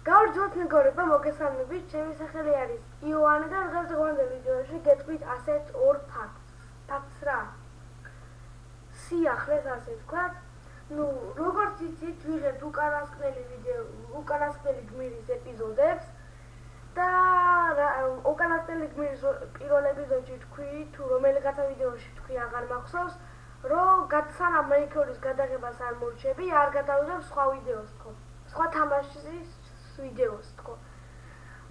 გავარჯოთ მეგობრებო, მოგესალმებით. ჩემი სახელი არის იოანე და დღეს დღევანდელ ვიდეოში გეტყვით ასეთ ორ ფაქტს რა. სიახლეს ასე ვთქვათ. როგორც იცით, ვიღებთ უკანასკნელი გმირის ეპიზოდებს და უკანასკნელი გმირის პირველ ეპიზოდში თქვი თუ რომელიღაცა ვიდეოში თქვი აღარ მახსოვს, რომ სანამ მეიქროლის გადაღებას არ მორჩები, არ გადავიღებ სხვა ვიდეოს თქო. სხვა თამაშის ვიდეოს თქო.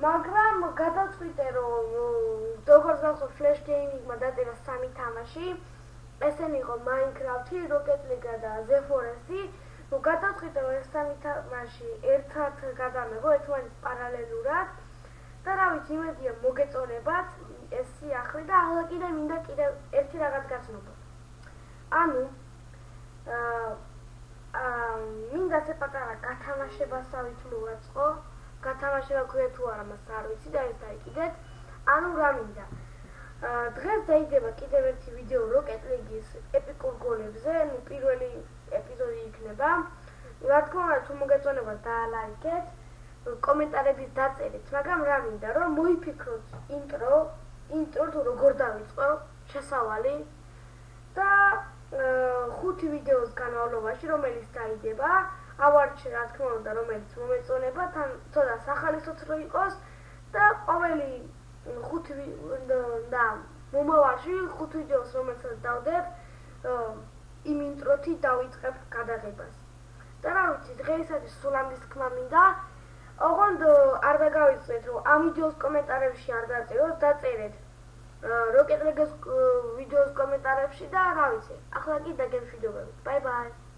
მაგრამ გადავწყვიტე, რომ როგორც გახსოვთ, Flash Gaming-მა დაწერა 3 თამაში. ესენი იყო Minecraft, Rocket League და The Forest-ი. გადავწყვიტე, რომ ეს 3 თამაში ერთად გადამეღო, ერთმანეთს პარალელურად. და რა ვიცი, იმედია მოგეწონებათ ეს სიახლე და ახლა მინდა ერთი რაღაც გაცნობოთ. ანუ მინდა ასე პატარა გათამაშებასავით მოვაწყო. გათამაშება ქვია თუ არა, მას არ ვიცი და ეს დაიკიდეთ. ანუ რა მინდა. დღეს დაიდება კიდევ ერთი ვიდეო Rocket League-ის ეპიკურ გოლებზე, პირველი ეპიზოდი იქნება. რა თქმა უნდა, თუ მოგეწონებათ დაალაიქეთ, კომენტარებით დაწერეთ, მაგრამ რა მინდა, რომ მოიფიქროთ ინტრო თუ როგორ დავიწყო, შესავალი და 5 ვიდეოს განმავლობაში, რომელიც დაიდება, ავარჩე რა თქმა უნდა, რომელიც მომეწონება, თან ცოტა სახალისოც რო იყოს და ყოველი 5 და მომავალში 5 ვიდეოს რომელსაც დავდებ, იმ ინტროთი დავიწყებ გადაღებას. და რა ვიცი, დღეისათვის სულ ამის თქმა მინდა. ოღონდ არ დაგავიწყდეთ, რომ ამ ვიდეოს კომენტარებში არ დაწეროთ, დაწერეთ Rocket League-ის ვიდეოს კომენტარებში და რა ვიცი, ახლა კი დაგემშვიდობებით. Bye bye.